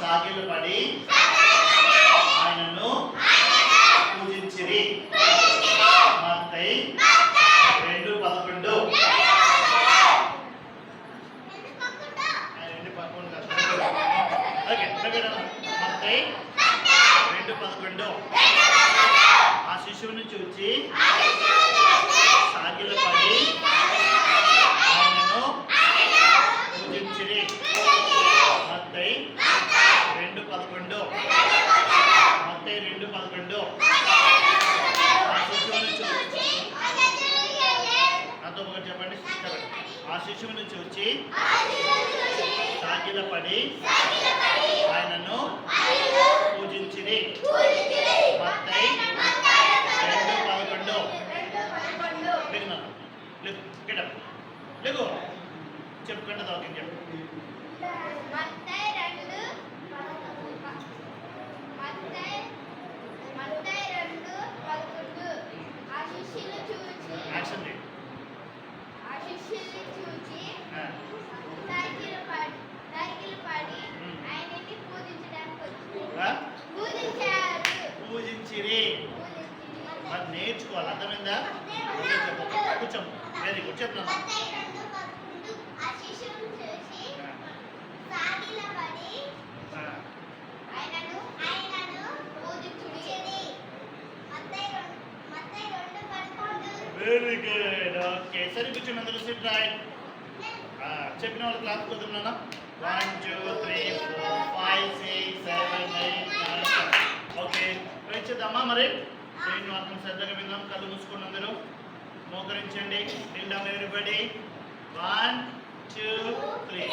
సాగిలపడి ఆయనను పూజించిరి. మత్తయి 2:11. మత్తయి 2:11. ఆ శిశువుని చూచి సాగిలపడి ఆయనను పూజించిరి. మత్తయి 2:11. మత్తయి 2:11. ఆ శిశువుని చూచి నాతో ఒకటి చెప్పండి సిస్టర్. ఆ శిశువుని చూచి సాగిలపడి ఆయనను పూజించిరి. మత్తయి 2:11. లేకు చెప్పుకుంటే దాకా చెప్పు. పూజించిరి. మరి నేర్చుకోవాలి, అర్థమైందా? కూర్చో. Very good. చెప్తున్నాను. Very good. ఓకే, సరే కూర్చోండి అందరూ. Sit right. చెప్పిన వాళ్ళు క్లాస్ కుదురున్నానా? 1 2 3 4 5 6 7 8 9 10. ఓకే, చేద్దామా? మరి నేను మాత్రం శ్రద్ధగా విందాం. కళ్ళు మూసుకోండి అందరూ. మోకరించండి. kneel down everybody. 1 2 3.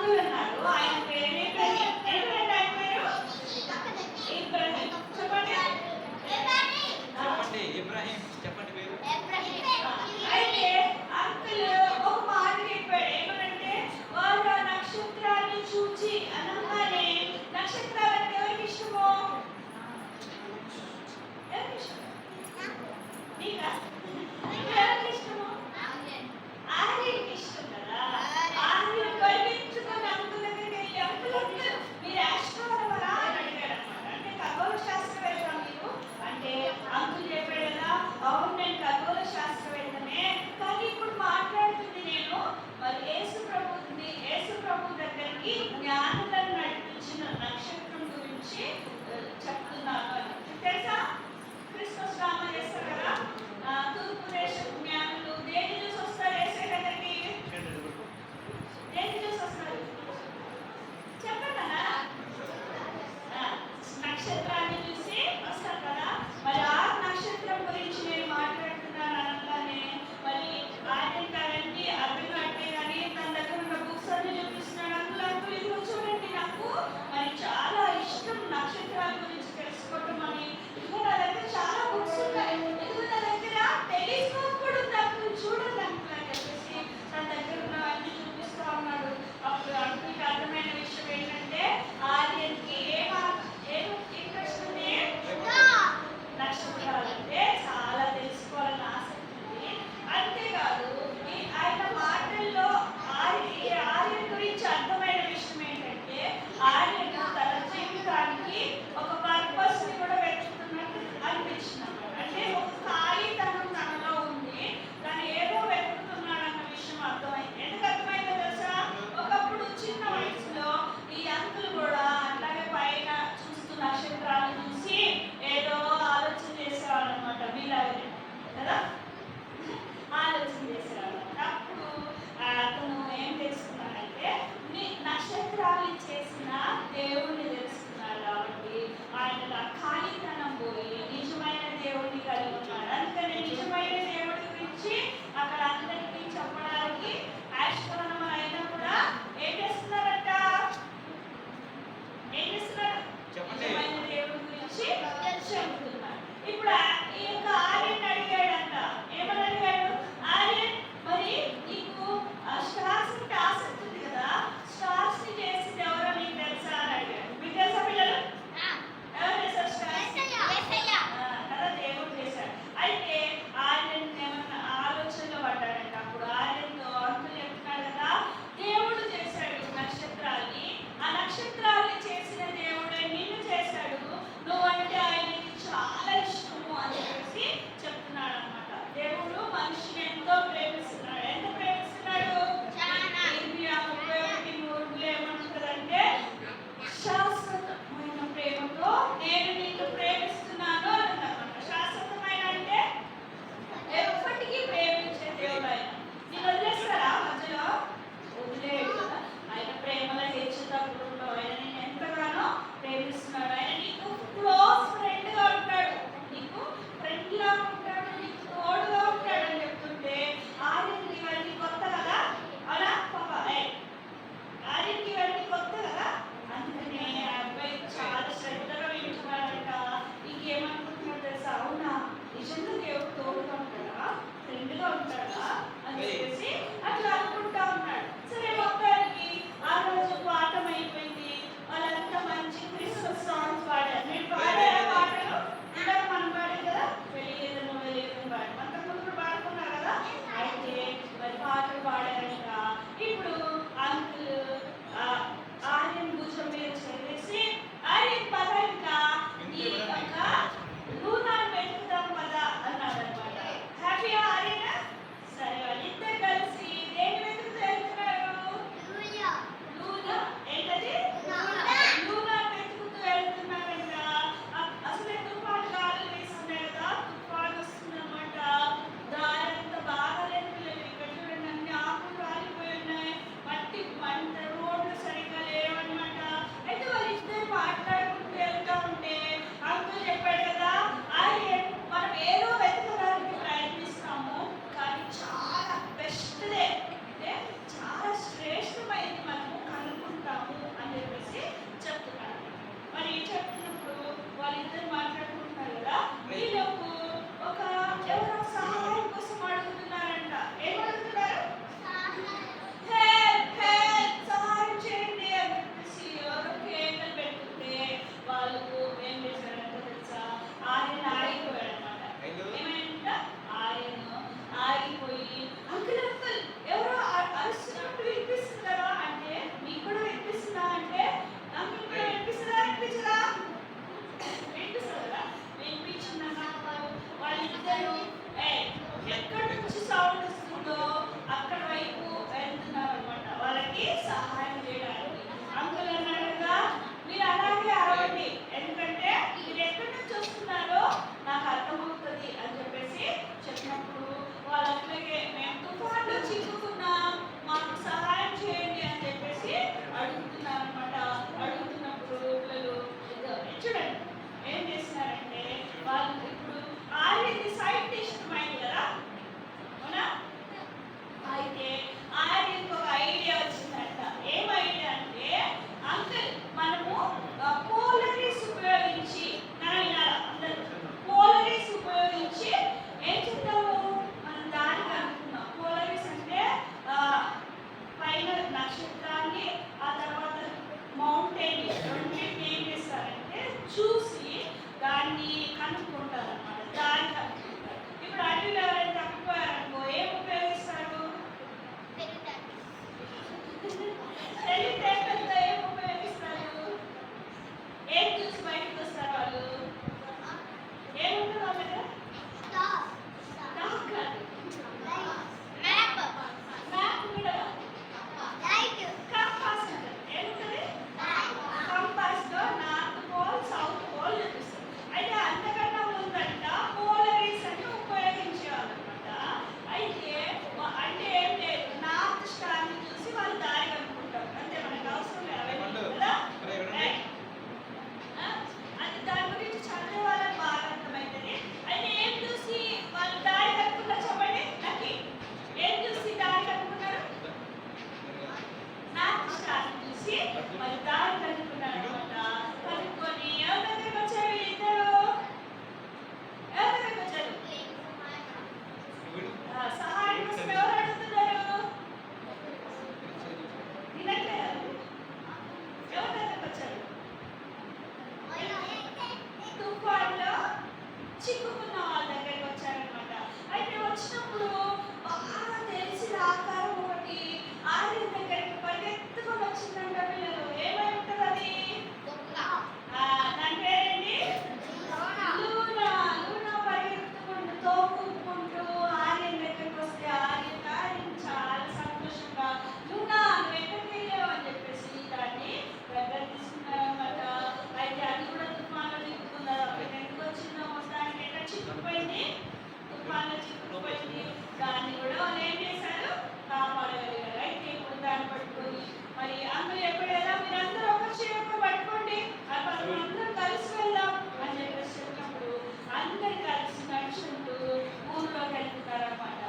అంకుల్ ఉన్నారు. ఆయన పేరు ఇబ్రహీం. ఏంటంటే ఆయన పేరు ఇబ్రహీం. చెప్పండి. చెప్పండి ఇబ్రాహిం చెప్పండి పేరు. అయితే అంకుల్ ఒక మాట చెప్పాడు. ఏమనంటే వాళ్ళు ఆ నక్షత్రాన్ని చూచి అనగానే నక్షత్రాలు అంటే ఎవరికి ఇష్టమో? ఎవరికి ఇష్టం? నీకా? నీకు ఎవరికి ఇష్టమో? ఆర్యకి ఇష్టం కదా. ఆర్య గర్వించుకొని అంకుల్ దగ్గరికి వెళ్ళి మరి దారి కనుక్కున్నాడు అనమాట. కనుక్కొని ఎవరి దగ్గరికి వచ్చారు వీళ్ళిద్దరు? ఎవరి దగ్గరికి వచ్చారు? సహాయం కోసం ఎవరు అడుగుతున్నారు? వినట్లేదు. ఎవరి దగ్గరికి వచ్చారు? తుఫాన్లో చిక్కుకున్న వాళ్ళ దగ్గరికి వచ్చారనమాట. అయితే వచ్చినప్పుడు బాగా తెలిసిన ఆకారం ఒకటి ఆర్య దగ్గరికి పరిగెత్తుకొని వచ్చిందంట. పిల్లలు ఏమై ఉంటుంది అది? దాని పేరేంటి? లూనా. లూనా పరిగెత్తుకుంటూ తోకుంటూ ఆర్యన్ దగ్గరికి వస్తే ఆర్యన్ చాలా సంతోషంగా లూనా నువ్వు ఎక్కడికి వెళ్ళావు అని చెప్పేసి దాన్ని దగ్గర తీసుకున్నారనమాట. అయితే అది కూడా తుఫాన్లో చిక్కుకున్నారు. అప్పుడు ఎందుకు వచ్చిందో మొత్తానికి ఎక్కడ చిక్కుకుపోయింది? తుఫాన్లో చిక్కుకుపోయింది. దాన్ని కూడా వాళ్ళు ఏం చేశారు? కాపాడగలిగారు. అయితే ఇప్పుడు దాన్ని పట్టుకొని మరి అందరూ ఎప్పుడైనా మీరందరూ ఒక చేప పట్టుకోండి అందరూ కలిసి వెళ్దాం అని చెప్పేసి చెప్పినప్పుడు అందరు కలిసి నడుచుకుంటూ ఊర్లోకి వెళ్తున్నారు అనమాట.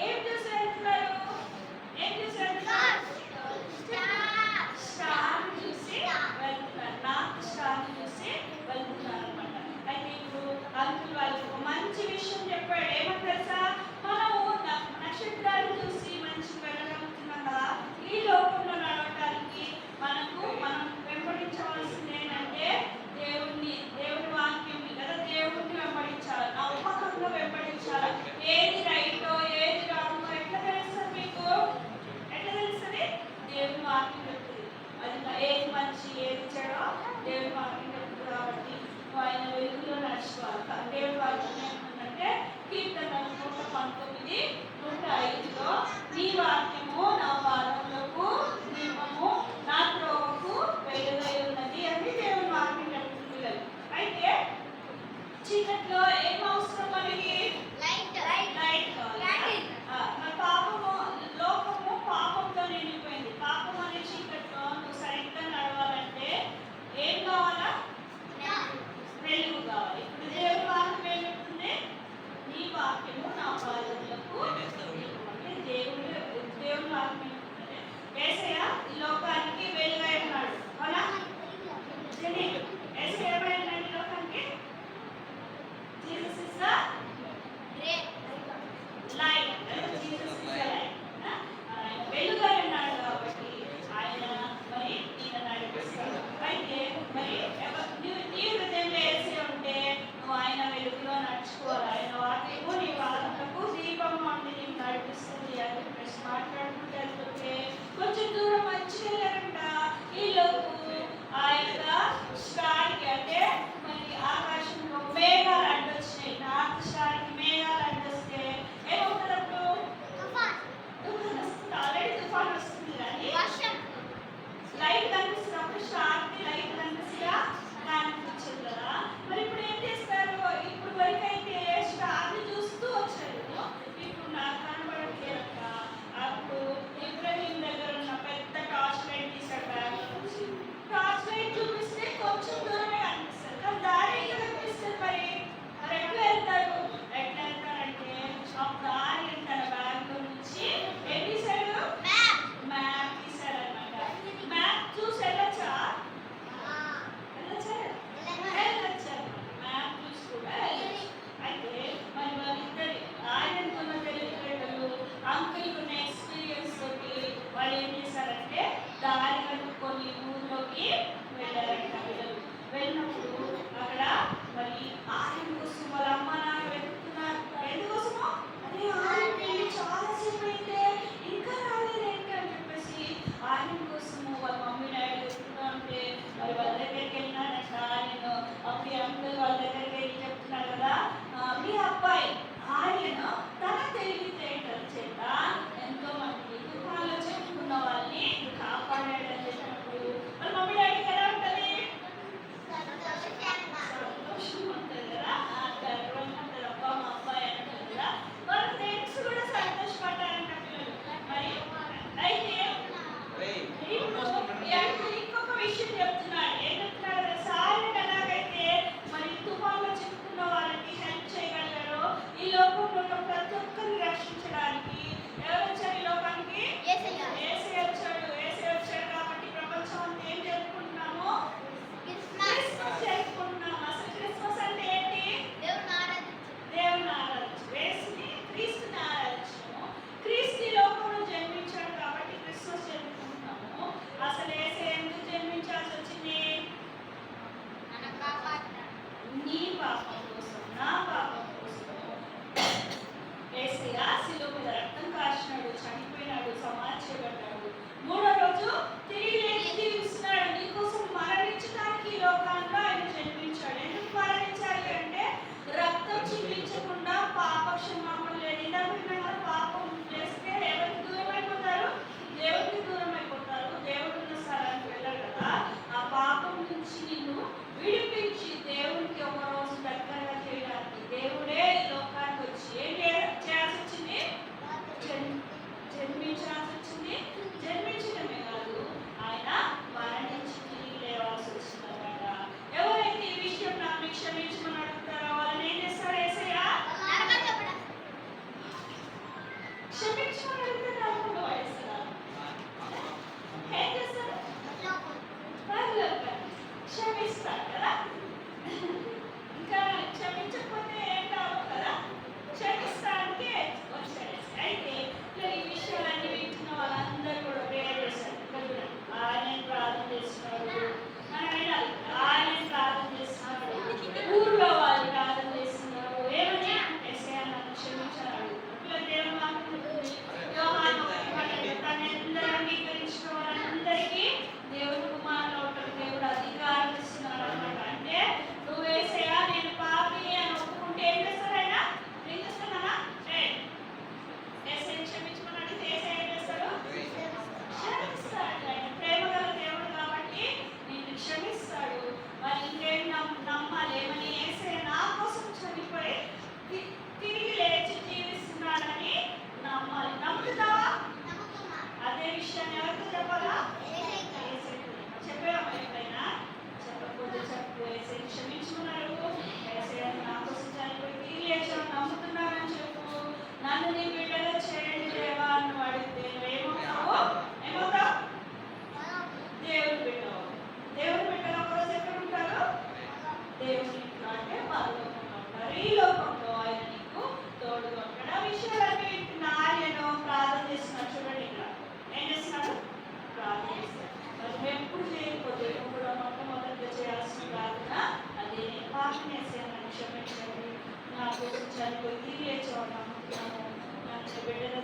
ఏం చూసి వెళ్తున్నారు? ఏం చూసి వెళ్తున్నారు? స్టార్ చూసి వెళ్తున్నారు. నార్త్ స్టార్ చూసి వెళ్తున్నారు అనమాట. అయితే ఇప్పుడు అంకుల్ వాళ్ళకి ఒక మంచి విషయం చెప్పాడు. ఏమని తెలుసా? మనము నక్షత్రాలు చూసి మంచిగా వెళ్ళగలుగుతున్నాం కదా. ఈ లోకంలో నడవటానికి మనం వెంబడించవలసింది ఏంటంటే దేవుని వాక్యం కదా. దేవుడిని వెంబడించాలి, నమ్మకంగా వెంబడించాలి. ఏది రైటో ఏది రాంగో ఎట్లా తెలుస్తుంది మీకు? ఎట్లా తెలుస్తుంది? దేవుని వాక్యం చెప్తుంది. అది ఏది మంచి ఏది చెడో దేవుని వాక్యం చెప్తుంది. కాబట్టి ఆయన వెలుగులో నడుచుకోవాలి. దేవుని వాక్యం ఏమంటుందంటే కీర్తనలు 119, 105లో నీ వాక్యము నా పాదములకు దీపము నా త్రోవకు వెలుగై ఉన్నది అని దేవుని వాక్యం చెప్తుంది పిల్లలు. అయితే చీకట్లో ఏం అవసరం మనకి? లైట్ కావాలి. పాపము లోకము పాపంతో నిండిపోయింది. పాపం అనే చీకట్లో నువ్వు సరిగ్గా నడవాలంటే ఏం కావాలా? వెలుగు కావాలి. ఇప్పుడు దేవుని వాక్యం ఏం చెప్తుంది? నీ వాక్యము నా పాదములకు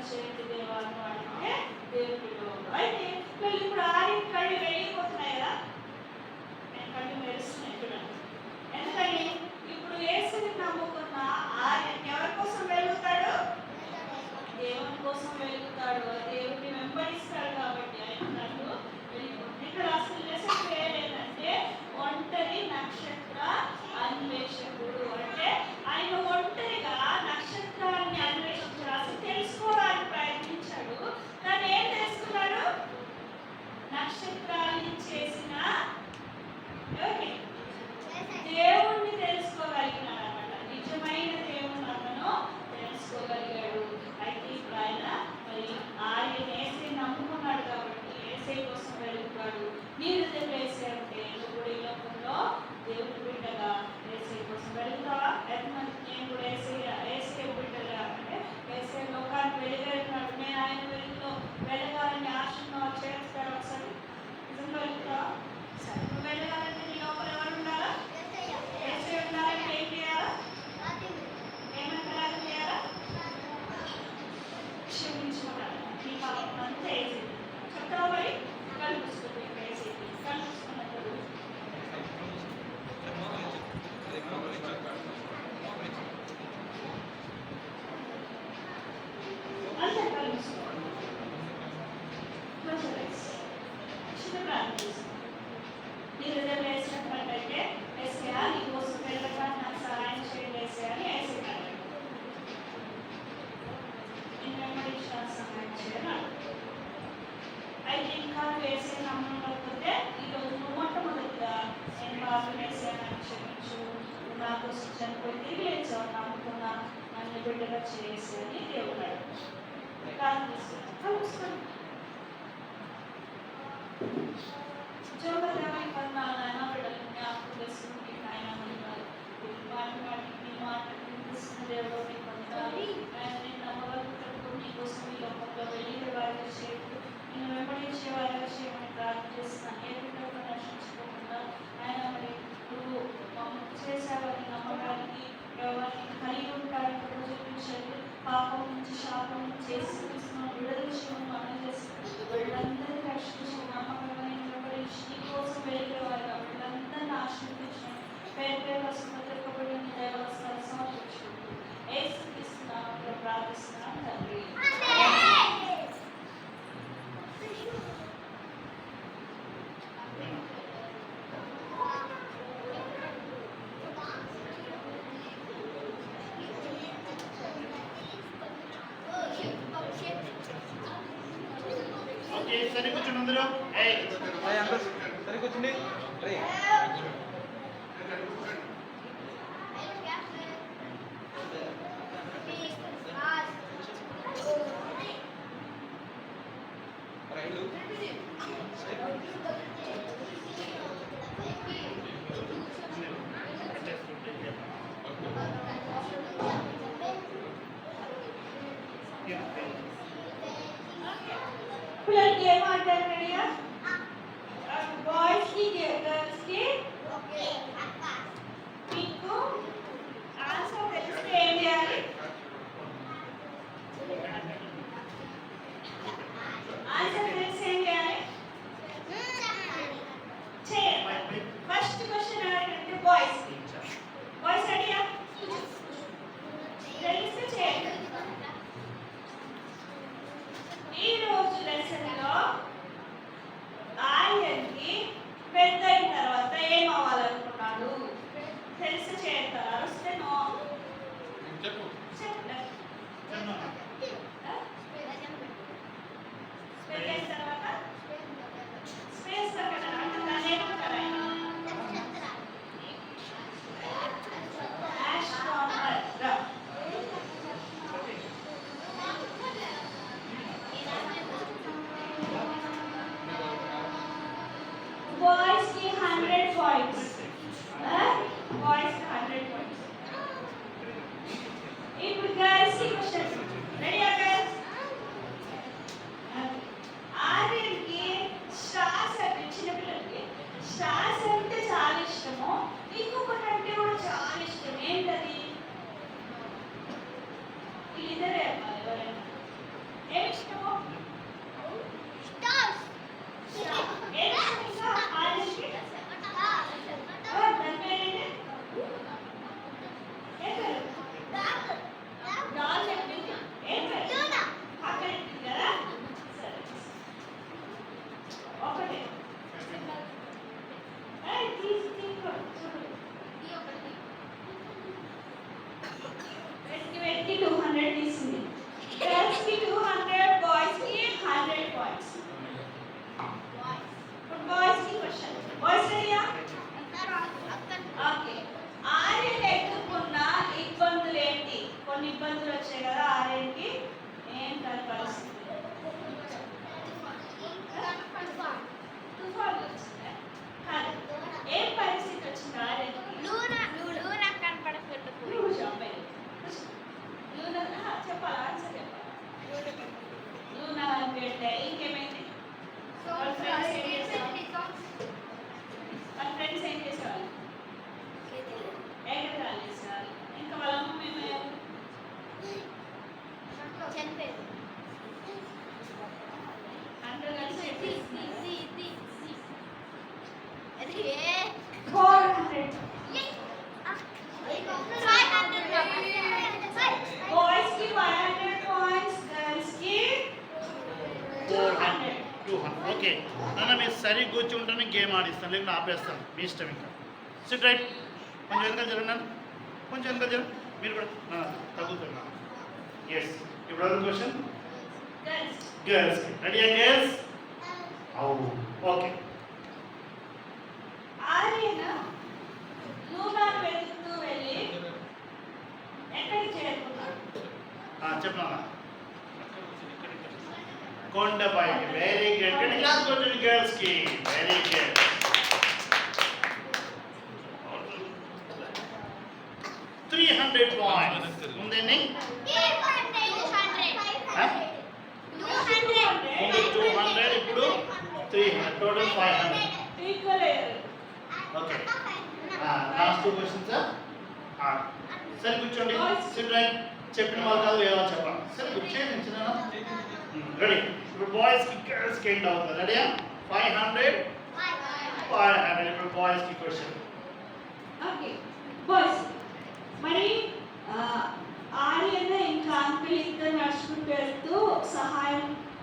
చేయండి దేవా అని అడిగితే దేవుడు విలువడు. అయితే వీళ్ళు ఇప్పుడు ఆర్యన్ కళ్ళు వెళ్ళిపోతున్నాయి కదా, నేను కళ్ళు మెరుస్తున్నాయి చూడండి. ఎందుకని ఇప్పుడు యేసుని నమ్ముకున్న ఆర్యన్ ఎవరి కోసం వెలుగుతాడు? దేవుని కోసం వెలుగుతాడు, దేవుడిని వెంబడిస్తాడు. కాబట్టి ఆయన కళ్ళు వెళ్ళిపోతుంది. ఇక్కడ అసలు లెసన్ పేరేంటంటే ఒంటరి నక్షత్ర అన్వేషకుడు. అంటే ఆయన ఒంటరిగా నక్షత్రాన్ని అన్వేషించాడు, అసలు తెలుసుకోవడానికి ప్రయత్నించాడు. కానీ ఏం తెలుసుకున్నాడు? నక్షత్రాన్ని చేసిన ఎవరిని? దేవుణ్ణి తెలుసుకోగలిగినాడు అన్నమాట. నిజమైన దేవుని అతను తెలుసుకోగలిగాడు. అయితే ఇప్పుడు ఆయన మరి ఆయన ఏసై నమ్ముకున్నాడు కాబట్టి ఏసై కోసం వెళ్తాడు. నీరు వేసే అంటే నువ్వు కూడా ఈ లోకంలో దేవుడి బిడ్డగా ఏసై కోసం వెళ్తావా? ఎంతమంది నేను కూడా ఏసై బిడ్డగా అంటే ఏసై లోకానికి వెలుగెళ్తున్నాడు, నేను ఆయన వెలుగులో వెలగాలని ఆశను చేస్తాడు. ఒకసారి నిజంగా వెళ్తావా? సరే, నువ్వు వెళ్ళగాలంటే నీ లోపల ఎవరు ఉండాలా? ఏసై ఉండాలంటే ఏం చేయాలా? ఏమైనా ప్రయాణం చేయాలా? క్షమించుకోవాలి. నీ పాపం అంతా ఏసై చెప్తావా? మరి కళ్ళు మూసుకుంటే ఏసై కళ్ళు మూసుకున్నప్పుడు అంతా కళ్ళు మూసుకోవాలి. చిన్న ప్రార్థన చేసుకోవాలి. నీ హృదయం వేసినట్లయితే ఏసయ్యా నీ కోసం వెళ్ళగా నాకు సహాయం చేయండి ఏసయ్యా అని ఏసయ్య నేను వెంబడించడానికి సహాయం చేయాలి. అయితే ఇంకా వేసే నమ్మకపోతే ఈరోజు నువ్వు మొట్టమొదటిగా నేను బాబు వేసే నాకు క్షమించు, నువ్వు నా కోసం చనిపోయి తిరిగి లేచావు, నమ్ముకున్నా నన్ను బిడ్డగా చేసి అని దేవుడు ప్రార్థిస్తున్నాను. జోగదేవని పన్నాలు ఆయన బిడ్డలు జ్ఞాపకం చేసుకుంటే ఆయన వాటి నీ మాట వినిపిస్తున్న దేవుడు నీకు పొందాలి. ఆయన నేను నమ్మగలుగుతాడు నీకోసం ఈ లోకంలో వెళ్ళే వారిగా చేయడు, నేను వెంబడించే వారిగా చేయమని ప్రార్థన చేస్తున్నాను. ఏ బిడ్డగా నశించుకోకుండా ఆయన మరి నువ్వు చేసేవారిని నమ్మడానికి ఎవరిని కలిగి ఉంటాడని కూడా చూపించండి. పాపం నుంచి శాపం నుంచి చేసి విడుదల చేయడం మనం చేస్తున్నాం. వీళ్ళందరినీ రక్షించి నమ్మకమైన నీ కోసం వెళ్ళేవారుగా వీళ్ళందరినీ ఆశీర్వదించిన పేరు పేరు వస్తున్నబడి దేవస్థానం సమర్పించుకుంటూ ఏసుక్రీస్తున్నాను ప్రార్థిస్తున్నాను తండ్రి. ఓకే, సరే కూర్చోండి అందరూ. సరే కూర్చోండి. రైలు పిల్లలకి ఏం అంటారు రెడీయా? బాయ్స్ కి గర్ల్స్ కి మీకు ఆన్సర్ తెలిస్తే ఏం చేయాలి? ఆన్సర్ తెలిస్తే ఏం చేయాలి? చేయాలి. ఫస్ట్ క్వశ్చన్ ఎవరికంటే బాయ్స్ కి. బాయ్స్ రెడీయా? తెలిస్తే చేయండి. ఈ రోజు లెసన్లో ఆయనకి పెద్ద అయిన తర్వాత ఏం అవ్వాలనుకున్నాడు తెలిసి చేస్తారా? వస్తే నో చెప్పు. పెద్ద అయిన తర్వాత స్పేస్ అంటే దాన్ని ఏమంటారు ఆయన? ఆస్ట్రోనట్. Boys की 100 points. Boys की 100 points. ఇప్పుడు girls की question. Ready girls? ఆర్యన్కి స్టార్స్ అంటే చిన్న పిల్లలకి స్టార్స్ అంటే చాలా ఇష్టము. ఇంకొకటి అంటే కూడా చాలా ఇష్టం. ఏంటది? వీళ్ళిద్దరే ఎవరైనా సరిగ్గా కూర్చుంటేనే గేమ్ ఆడిస్తాను, లేకపోతే ఆపేస్తాను, మీ ఇష్టం. ఇంకా సిట్ రైట్. కొంచెం వెనకాల జరగండి, కొంచెం వెనకాల జరగండి. మీరు కూడా తగ్గుతున్నా. ఎస్. ఇప్పుడు అదే question girls. Ready girls? Okay. ఆర్యన నూనె వెతుకుతూ వెళ్ళి ఎక్కడికి చేరుకున్నాడు? చెప్పమ్మా. కొండపైకి. Very good. గట్టి క్లాస్ కొట్టండి గర్ల్స్ కి. Very good. 300 పాయింట్స్. ఉందండి. 200, ఇప్పుడు 300, టోటల్ 500. ఈక్వల్ అయ్యారు. ఓకే. Last 2 questions. సరే కూర్చోండి. Sit right. చెప్పిన వాళ్ళు కాదు, ఏదో చెప్పాలి. సరే కూర్చోండి. చిన్న రెడీ. ఇప్పుడు బాయ్స్ కి గర్ల్స్ కి ఎండ్ అవుతుంది. రెడీయా? 500 500. ఇప్పుడు బాయ్స్ కి క్వశ్చన్. ఓకే బాయ్స్, మరి ఆర్యన ఇంకా అంకుల్ ఇద్దరు నడుచుకుంటూ వెళ్తూ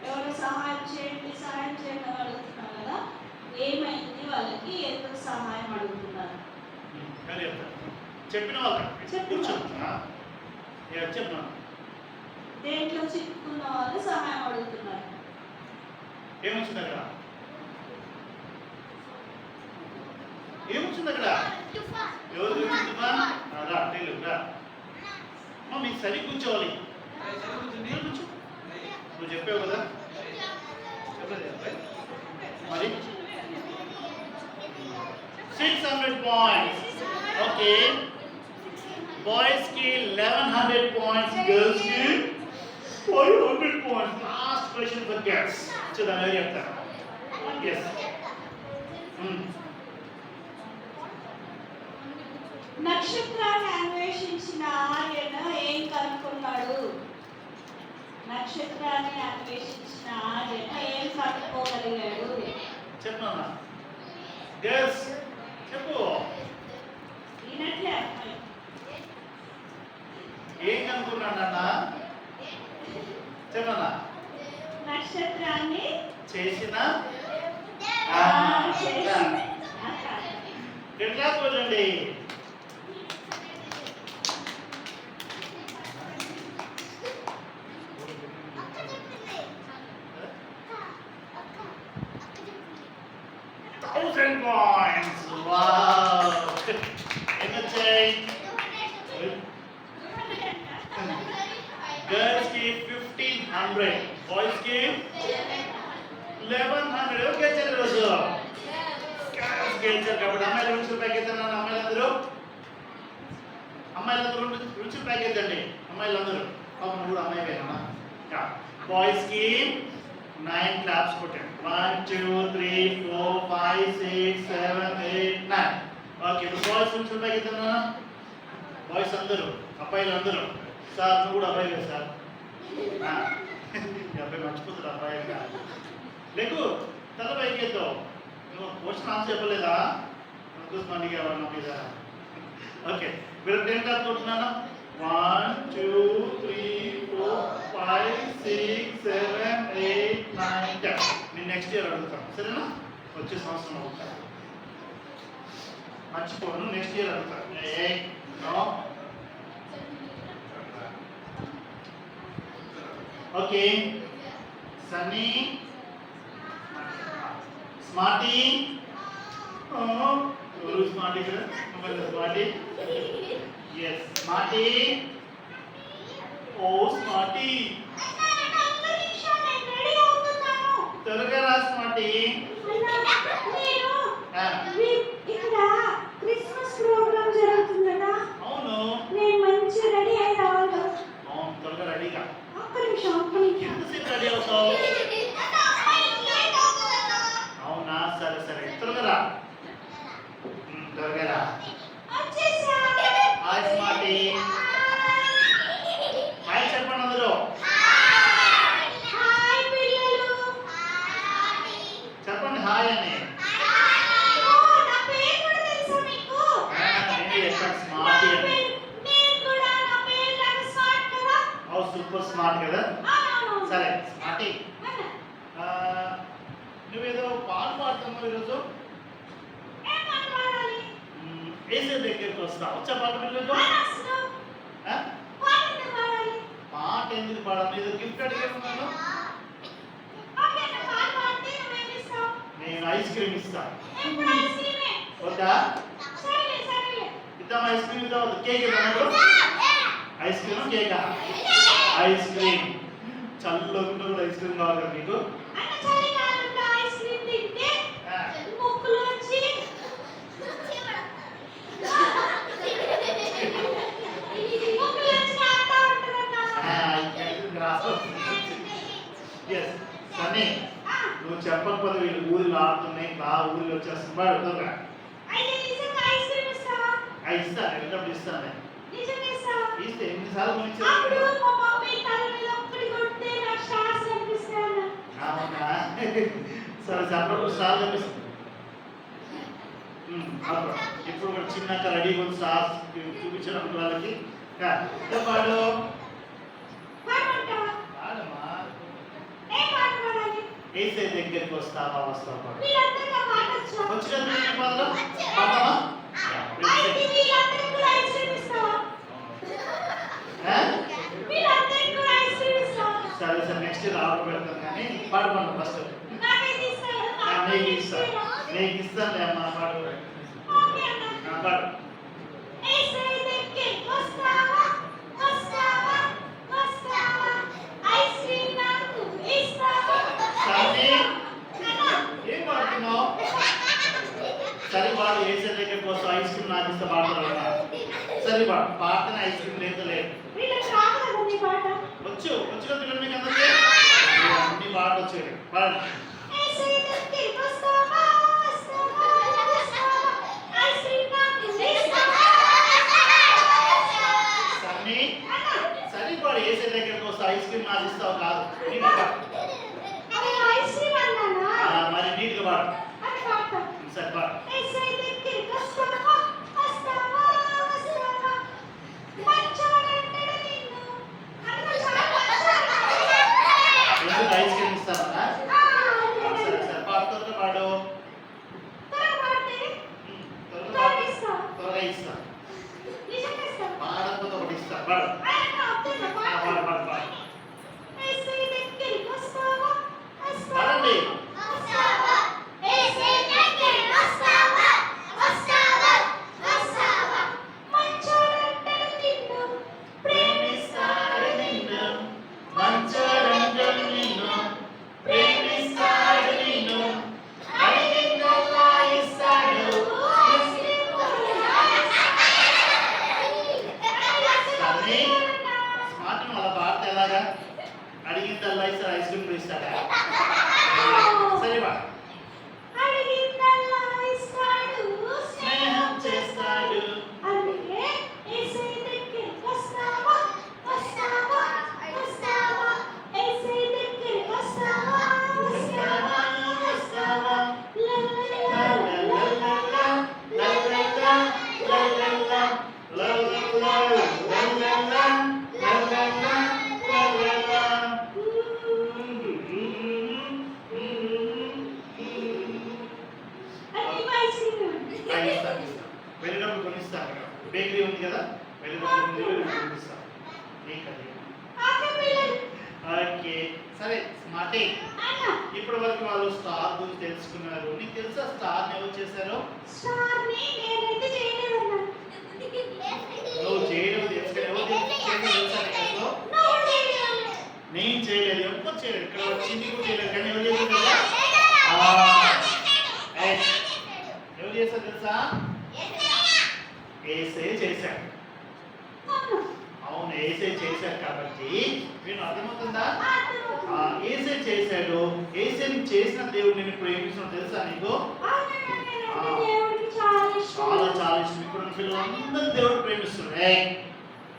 ఎవరు సహాయం చేయండి అని అడుగుతున్నారు కదా, ఏమైంది వాళ్ళకి? ఎందుకు సహాయం అడుగుతున్నారు? చెప్పిన వాళ్ళు కూర్చోండి. చెప్పిన దేంట్లో చిక్కుకున్న వాళ్ళు సహాయం అడుగుతున్నారు. ఏమొచ్చింది అక్కడ? ఏమొచ్చింది అక్కడ? ఎవరు కూర్చుంటుందా? రా టైలు రా. మీకు సరి కూర్చోవాలి. కూర్చో. నువ్వు చెప్పావు కదా, చెప్పలేదు మరి. 600 పాయింట్స్. ఓకే. బాయ్స్ కి 1100 పాయింట్స్, గర్ల్స్ కి 500 points. Last question for girls. చూద్దాం ఎవరు చెప్తారు. ఎస్. నక్షత్రాన్ని అన్వేషించిన ఆర్యన ఏం కనుక్కున్నాడు? నక్షత్రాన్ని అన్వేషించిన ఆర్యన ఏం కనుక్కోగలిగాడు? చెప్పనా గర్ల్స్? చెప్పు. ఈనట్లే అమ్మాయి ఏం కనుక్కున్నాడన్నా? చెప్పనా. నక్షత్రాన్ని చేసిన ఎట్లా చూడండి. $1,000 వావ్. ఎన్నొచ్చాయి? గర్ల్స్ కి 1500, బాయ్స్ కి 1100. ఎవరు గెలిచారు ఈరోజు? గర్ల్స్ గెలిచారు. కాబట్టి అమ్మాయిలు రుచులు ప్యాక్ అవుతున్నాను. అమ్మాయిలందరూ రుచులు ప్యాక్ అవుతండి. అమ్మాయిలందరూ పాపం కూడా అమ్మాయి పోయినా. బాయ్స్ కి 9 క్లాప్స్ కొట్టండి. 1 2 3 4 5 6 7 8 9. ఓకే. ఇప్పుడు బాయ్స్ రుచులు ప్యాక్ అవుతున్నా. బాయ్స్ అందరూ, అబ్బాయిలు అందరూ. సార్ నువ్వు కూడా అబ్బాయి కదా సార్? అబ్బాయి మర్చిపోతాడు అబ్బాయి. లేకు తల పైకి ఎత్తావు. నువ్వు క్వశ్చన్ ఆన్సర్ చెప్పలేదా? చూసుకోండి మీద. ఓకే. మీరు 10 క్లాస్ కొట్టున్నాను. 1 2 3 4 5 6 7 8 9 10. నేను నెక్స్ట్ ఇయర్ అడుగుతాను, సరేనా? వచ్చే సంవత్సరం అడుగుతాను, మర్చిపోను. నెక్స్ట్ ఇయర్ అడుగుతాను. ఓకే. Sunny, smarty. ఎవరు స్మార్టీ కదా? స్మార్టీ. Yes smarty. ఓ స్మార్టీ, త్వరగా రా స్మార్టీ. ఇక్కడ క్రిస్మస్ ప్రోగ్రామ్ జరుగుతుందా? అవును. నేను మంచి రెడీ అయి రావాలి. అవును, త్వరగా రెడీగా. ఒక్క నిమిషం. ఎంతసేపు రెడీ అవుతావు? అవునా? సరే సరే, త్వరగా రా. త్వరగా రా. Hi smarty. హాయ్ చెప్పండి అందరూ. చెప్పండి హాయ్ అని. స్మార్టీ అని. సూపర్ స్మార్ట్ కదా? సరే స్మార్టీ, నువ్వేదో పాట పాడుతున్నావు పాడుతున్నావు ఈరోజు? ఏ పాట పాడాలి? ఏసే దగ్గరికి వస్తా. వచ్చా పాట పిల్లలకు? అసలు ఆ? పాట ఎందుకు పాడాలి? పాట ఎందుకు పాడాలి? ఏదో గిఫ్ట్ అడిగేస్తున్నాను. ఓకే, నా పాట పాడితే నువ్వేం ఇస్తావు? నేను ఐస్ క్రీమ్ ఇస్తా. ఎప్పుడు ఐస్ క్రీమే? వద్దా? సరేలే, సరేలే. ఇద్దాం ఐస్ క్రీమ్ ఇద్దాం. కేక్ ఇద్దాం. ఐస్ క్రీమ్ కేకా? Ice cream. చల్లకుండా కూడా ఐస్ క్రీమ్ కావాలి కదా మీకు? అన్న చలికాలంలో ఐస్ క్రీమ్ తింటే ఆ. ముక్కులో వచ్చి ముక్కులో వచ్చి ఆడుతూ ఉంటుందన్న. ఎస్ సన్నీ, నువ్వు చెప్పకపోతే వీళ్ళు ఊరిలో ఆడుతున్నాయి, ఊరిలో వచ్చేస్తున్నారు. అడుగుతున్నా అయితే నిజంగా ఐస్ క్రీమ్ ఇస్తావా? ఇస్తాను, వెళ్ళినప్పుడు ఇస్తాను నేను. నిజంగా ఇస్తావా? ఇస్తే ఎన్నిసార్లు అప్పుడు కొనిచ్చారు? మా మమ్మీ తల మీద ఒక్కటి కొడితే నాకు స్టార్స్ కనిపిస్తాయన్న. అవునా? సరే చెప్పప్పుడు స్టార్ కనిపిస్తుంది. ఇప్పుడు కూడా చిన్నక రెడీగా ఉంది స్టార్ చూపించినప్పుడు వాళ్ళకి. పాడు పాడమంటావా? పాడమ్మా. ఏ పాట పాడాలి? ఏసే దగ్గరికి వస్తావా పాడు. మీరందరికీ ఆ పాట వచ్చా? వచ్చిన పాడదామా? పాడదామా? అయితే మీరందరికీ కూడా ఐస్ క్రీమ్ ఇస్తావా? మీరందరికీ కూడా ఐస్ క్రీమ్ ఇస్తావా? సరే సరే నెక్స్ట్ ఆర్డర్ పెడతాను కానీ పాడు ఫస్ట్. నాకైతే ఇస్తావా? నీకు ఇస్తాను, నీకు ఇస్తాను అమ్మా. పాడు. ఓకే అన్న. పాడు. ఏసే దగ్గరికి వస్తావా? వస్తావా? వస్తావా? ఐస్ క్రీమ్ నాకు ఇస్తావా? సన్నీ, అన్న. ఏం పాడుతున్నావు? సరే పాడు. ఏసే దగ్గరికి వస్తావు, ఐస్ క్రీమ్ నాకు ఇస్తే పాడతారా? సరే పాడు. పాడితేనే ఐస్ క్రీమ్ లేదు లేదు. వీళ్ళకి రాదు కదా నీ పాట. వచ్చు వచ్చుగా పిల్లలు మీకు అందరికీ అన్ని పాటలు వచ్చాయి. పాడండి. ఏసే దగ్గరికి వస్తావా? వస్తావా? వస్తావా? ఐస్ క్రీమ్ నాకు ఇస్తావా? సన్నీ, అన్న. సరే పాడు. ఏసే దగ్గరికి వస్తావు, ఐస్ క్రీమ్ నాకు ఇస్తావు కాదు. నీట్గా పాడు. అరే ఐస్ క్రీమ్ అన్నానా? మరి నీట్గా పాడు. అని పాడతా. సరే పాడు. ఏసే దగ్గరికి వస్తావా? వస్తావా? వస్తావా? మంచోడంటాడు నిన్ను. అన్న చాలా మంచోడు. ఎందుకు ఐస్ క్రీమ్ ఇస్తావా? సరే సరే పాడు. త్వరగా పాడు. త్వరగా పాడితే త్వరగా త్వరగా పాడు. ఇస్తా. త్వరగా ఇస్తా. నిజంగా ఇస్తా. పాడకపోతే ఒకటి ఇస్తా. పాడు. ఆయన అర్థంగా పాడు పాడు. పాడు పాడు. ఏసే దగ్గరికి వస్తావా? వస్తావా? పాడండి. వస్తావా? ఏసే దగ్గరికి వస్తావా? వస్తావా? వస్తావా? మంచోడంటాడు నిన్ను. ప్రేమిస్తాడు నిన్ను, మంచోడంటాడు నిన్ను, ప్రేమిస్తాడు నిన్ను, అడిగిందల్లా ఇస్తాడు. సన్నీ, స్మార్ట్ అలా పాడితే ఎలాగా? అడిగిందల్లా ఇస్తాడు, ఐస్ క్రీమ్ ఇస్తాడా? సరే పాడు. అడిగిందల్లా ఇస్తాడు, స్నేహం చేస్తాడు. అందుకే ఏసై దగ్గరికి వస్తావా? వస్తావా? వస్తావా? ఏసై దగ్గరికి వస్తావా? వస్తావా? వస్తావా? లల్లలా, లల్లలా, లల్లలా, లల్లలా, లల్లలా, లల్లలా, లల్లలా, లల్లలా. అది ఐస్ క్రీమ్. ఇస్తాను. వెళ్ళినప్పుడు కొనిస్తాను. బేకరీ ఉంది కదా, వెళ్ళినప్పుడు ముందు కొనిస్తాను. నీకది. ఆకలి పిల్లలు. ఓకే సరే స్మార్టీ. అన్న, ఇప్పటి వరకు వాళ్ళు స్టార్ గురించి తెలుసుకున్నారు. నీకు తెలుసా స్టార్ ఎవరు చేశారో? స్టార్ని నేనైతే చేయలేదన్నా. నువ్వు చేయడం తెలుసు. ఎవరు చేయడం తెలుసా నీకు అసలు? నువ్వు చేయలేదు. నేను చేయలేదు, ఎవరు చేయలేదు. ఇక్కడ వచ్చింది కూడా చేయలేదు, కానీ ఎవరు చేశారు తెలుసా? ఎవరు చేశారు తెలుసా? ఏసే చేశాడు. అవును, ఏసే చేశాడు కాబట్టి నేను అర్థమవుతుందా? ఏసే చేశాడు. ఏసేని చేసిన దేవుడు నిన్ను ప్రేమిస్తున్నాడు తెలుసా నీకు? దేవుడికి చాలా ఇష్టం. చాలా చాలా ఇష్టం. ఇక్కడ ఉన్న పిల్లలందరూ దేవుడు ప్రేమిస్తున్నాడు.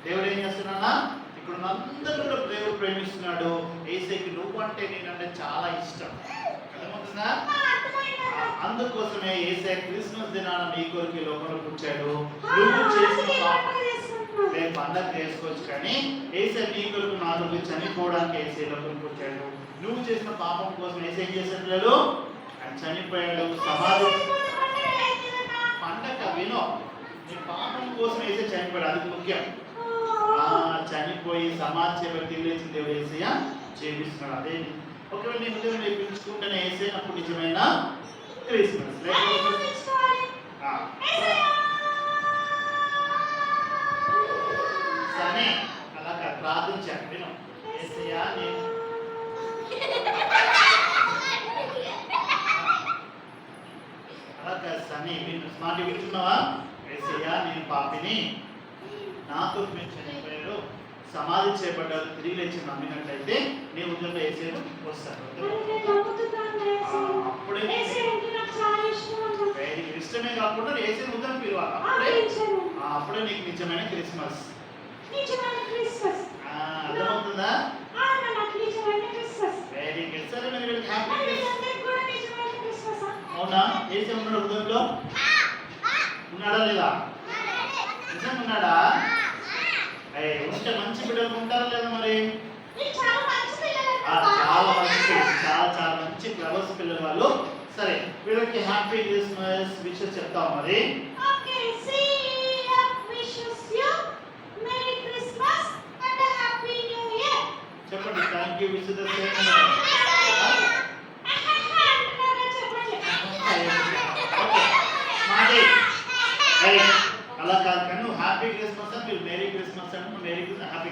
దేవుడు ఏం చేస్తున్నాడా? ఇక్కడ ఉన్న అందరూ కూడా దేవుడు ప్రేమిస్తున్నాడు. ఏసేకి నువ్వు అంటే నేనంటే చాలా ఇష్టం. అర్థమవుతుందా? అందుకోసమే ఏసే క్రిస్మస్ దినాన నీ కొరకు ఈ లోకంలో పుట్టాడు. నువ్వు చేసిన పాపం రేపు పండగ చేసుకోవచ్చు, కానీ ఏసే నీ కొరకు నా కొరకు చనిపోవడానికి ఏసే లోకం పుట్టాడు. నువ్వు చేసిన పాపం కోసం ఏసే ఏం చేశాడు? ఆయన చనిపోయాడు, సమాధి పండగ వినో, నీ పాపం కోసం వేసే చనిపోయాడు, అది ముఖ్యం. చనిపోయి సమాధి చేయబడి లేచి దేవుడు యేసయ్య చేపిస్తున్నాడు. అదే ఒకవేళ నీ హృదయం నేర్పించుకుంటేనే వేసే అప్పుడు నిజమైన క్రిస్మస్. సరే అలా ప్రార్థించాను విను, యేసయ్య నేను అలా సని విను, స్మార్ట్ వింటున్నావా? యేసయ్య నేను పాపిని, నాతో మీరు చనిపోయారు, సమాధి చేయబడ్డారు, తిరిగి లేచి నమ్మినట్లయితే నీ ఉద్యోగంలో యేసయ్యను వస్తాడు. అప్పుడే ఇష్టమే కాకుండా యేసయ్యను ఉద్యోగం పిలవాలి. అప్పుడే నీకు నిజమైన క్రిస్మస్. అర్థమవుతుందా? Very good. సరే మీరు హ్యాపీ క్రిస్మస్. అవునా? యేసయ్య ఉన్నాడు హృదయంలో? ఉన్నాడా లేదా? నిజంగా ఉన్నాడా? ఉంటే మంచి బిడ్డలు ఉంటారా లేదా? మరి చాలా మంచి పిల్లలు, చాలా మంచి క్లవర్స్ పిల్లలు వాళ్ళు. సరే వీళ్ళకి హ్యాపీ క్రిస్మస్ విషెస్ చెప్తాం. మరి చెప్పండి. Thank you wish the same. అలా కాదు కానీ నువ్వు హ్యాపీ క్రిస్మస్ అని మీరు మేరీ క్రిస్మస్ అంటే మేరీ క్రిస్మస్ హ్యాపీ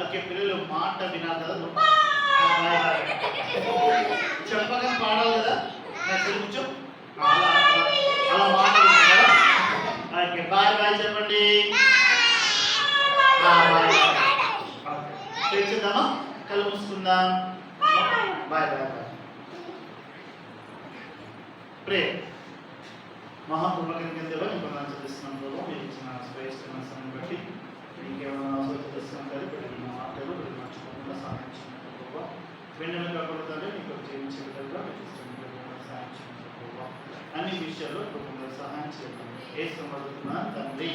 ఓకే. పిల్లలు మాట వినాలి కదా, చెప్పగా పాడాలి కదా. కూర్చో, అలా మాట వినాలి కదా. ఓకే బాయ్ బాయ్ చెప్పండి. చేద్దామా? కళ్ళు మూసుకుందాం. Bye bye bye. ప్రే మహాకృపకరం కింద ఇంకొంచెం చూస్తున్నాం ప్రభు, మీరు ఇచ్చిన శ్రేష్టమైన సమయం బట్టి ఇంకేమైనా అవసరం తెలుస్తున్నాం కానీ పెట్టిన మాటలు మీరు మర్చిపోకుండా సహాయం చేయండి ప్రభు. వెంటనే కాకుండా మీకు జీవించే విధంగా మీకు ఇష్టమైన సహాయం చేయండి ప్రభు. అన్ని విషయాల్లో కుటుంబంలో సహాయం చేయండి. ఏ సమర్థున్నా తండ్రి.